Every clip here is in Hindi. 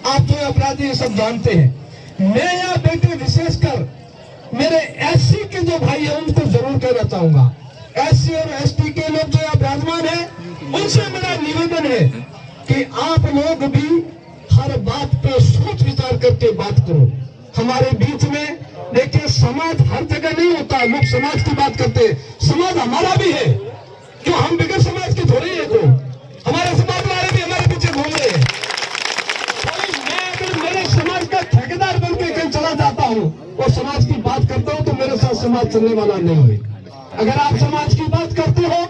आप जो अपराधी सब जानते हैं। मैं यहाँ बेटे विशेषकर मेरे एससी के जो भाई है उनको जरूर कहना चाहूंगा, एससी और एसटी के लोग जो यहाँ विराजमान है, उनसे मेरा निवेदन है कि आप लोग भी हर बात पे सोच विचार करके बात करो। हमारे बीच में देखिए, समाज हर जगह नहीं होता, लोग समाज की बात करते हैं, समाज हमारा भी है, क्यों हम बिगड़ समाज के थोड़े हैं, को हमारे समाज वाले भी हमारे पीछे घूम रहे हैं। मैं अगर मेरे समाज का ठेकेदार बन के कहीं चला जाता हूँ और समाज की बात करता हूँ तो मेरे साथ समाज चलने वाला नहीं है। अगर आप समाज की बात करते हो,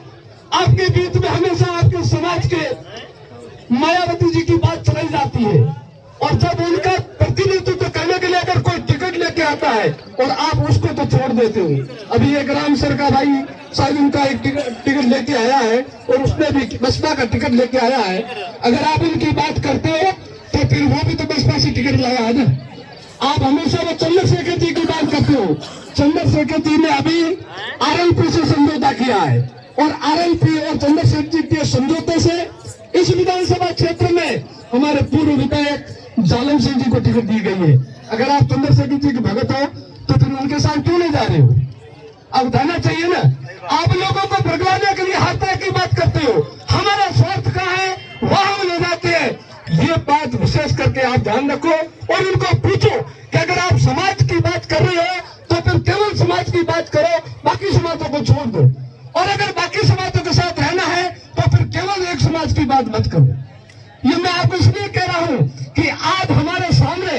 आपके बीच में हमेशा आपके समाज के मायावती जी की बात चलाई जाती है, और जब उनका प्रतिनिधित्व करने के लिए अगर कोई टिकट लेके आता है और आप उसको तो छोड़ देते हो। अभी एक राम सर का भाई शायद उनका एक टिकट लेके आया है और उसने भी बसपा का टिकट लेके आया है। अगर आप इनकी बात करते हो तो फिर वो भी तो बसपा से टिकट लाया है ना। आप हमेशा वो चंद्रशेखर जी की बात करते हो। चंद्रशेखर जी ने अभी आरएलपी से समझौता किया है, और आरएलपी और चंद्रशेखर जी के समझौते से इस विधानसभा क्षेत्र में हमारे पूर्व विधायक जालम सिंह जी को टिकट दी गई है। अगर आप चंद्रशेखर जी के भगत हो तो फिर उनके साथ क्यों नहीं जा रहे हो? अब बताना चाहिए ना। आप लोगों को भगवाने के लिए हाथ की बात करते हो, हमारा स्वार्थ कहाँ है वह हम ले जाते हैं। ये बात विशेष करके आप ध्यान रखो और उनको पूछो कि अगर आप समाज की बात कर रहे हो तो फिर केवल समाज की बात करो, बाकी समाजों को छोड़ दो। और अगर बाकी समाजों के साथ रहना है तो फिर केवल एक समाज की बात मत करो। ये मैं आपको इसलिए कह रहा हूं कि आज हमारे सामने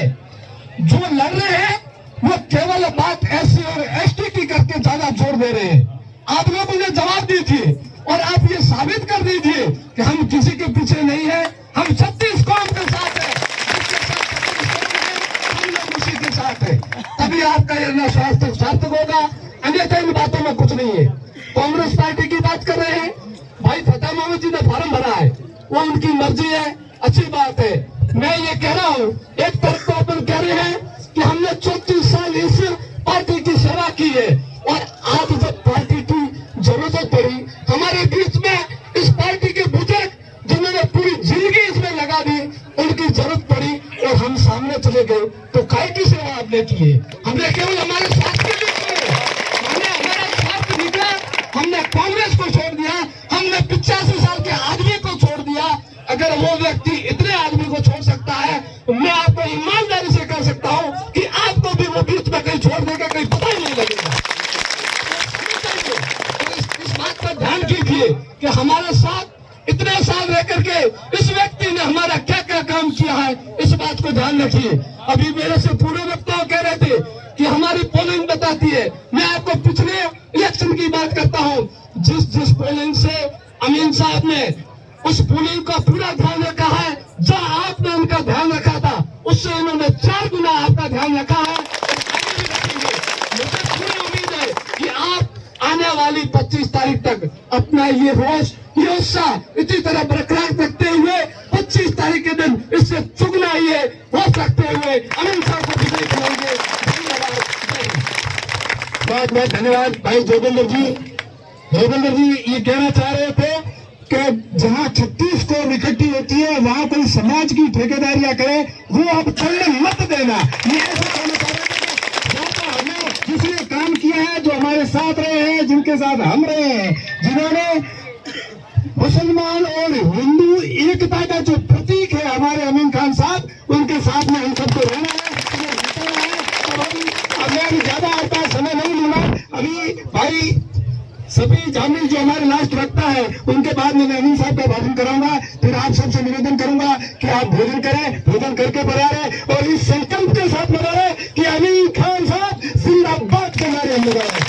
जो लड़ रहे हैं वो केवल बात एससी और एसटी की करके ज्यादा जोर दे रहे हैं। आप लोग उन्हें जवाब दीजिए और आप ये साबित कर दीजिए कि हम किसी के पीछे नहीं है, हम 36 कौम के साथ है, हम लोग उसी के साथ है। तभी आपका ये सार्थक होगा, अन्यथा इन बातों में कुछ नहीं है। कांग्रेस पार्टी की बात कर रहे हैं, भाई फतेह मोहम्मद जी ने फॉर्म भरा है, वो उनकी मर्जी है, अच्छी बात है। मैं ये कह रहा हूँ, एक तरफ तो अपन कह रहे हैं कि हमने 34 साल इस पार्टी की सेवा की है, और आज जब पार्टी की जरूरत पड़ी, हमारे बीच में इस पार्टी के बुजुर्ग जिन्होंने पूरी जिंदगी इसमें लगा दी, उनकी जरूरत पड़ी और हम सामने चले गए, तो काय की सेवा आपने की है? हमने केवल हमारे स्वार्थ के लिए की है। हमने हमारा स्वार्थ निकला, हमने कांग्रेस को छोड़ दिया, हमने 85 साल के आदमी को छोड़ दिया। अगर वो व्यक्ति इतने आदमी को छोड़ सकता है तो मैं आपको ईमानदारी से कह सकता हूं कि आपको भी वो बीच में कहीं छोड़ देगा, कहीं पता ही नहीं लगेगा। इस बात पर ध्यान कीजिए कि हमारे साथ इतने साल रह करके इस व्यक्ति ने हमारा क्या क्या काम किया है, इस बात को ध्यान रखिए। अभी मेरे से पूर्व वक्ता कह रहे थे कि हमारी पोलिंग बताती है। मैं आपको पिछले इलेक्शन की बात करता हूँ, जिस पोलिंग से अमीन साहब ने उस पोलिंग का पूरा ध्यान रखा है, जहां आपने उनका ध्यान रखा था उससे उन्होंने 4 गुना आपका ध्यान रखा है, आगे भी रखेंगे। मुझे पूरी उम्मीद है कि आप आने वाली 25 तारीख तक अपना ये रोष, ये उत्साह इसी तरह बरकरार रखते हुए 25 तारीख के दिन इससे चुगना ये होश रखते हुए अमीन साहब को विजयी करेंगे। धन्यवाद। बहुत बहुत धन्यवाद भाई जोगेंद्र जी। जोगेंद्र जी ये कहना चाह रहे थे कि जहां 36 करोड़ इकट्ठी होती है वहां कोई समाज की ठेकेदारियां करे, वो अब चलने मत देना। ये ऐसा कहना चाह रहे थे कि हमने जिसने काम किया है, जो हमारे साथ रहे हैं, जिनके साथ हम रहे हैं, जिन्होंने मुसलमान और हिंदू एकता का जो प्रतीक है हमारे अमीन खान साहब, उनके साथ में हम सबको रहना है। अब मैं अभी ज्यादा आपका समय नहीं लूंगा। अभी भाई सभी जामिल जो हमारे लास्ट वक्ता है उनके बाद में मैं अमीन साहब का भाषण कराऊंगा, फिर आप सबसे निवेदन करूंगा कि आप भोजन करें, भोजन करके बराए और इस संकल्प के साथ बराए कि अमीन खान साहब जिंदाबाद के नारे हम लगाए।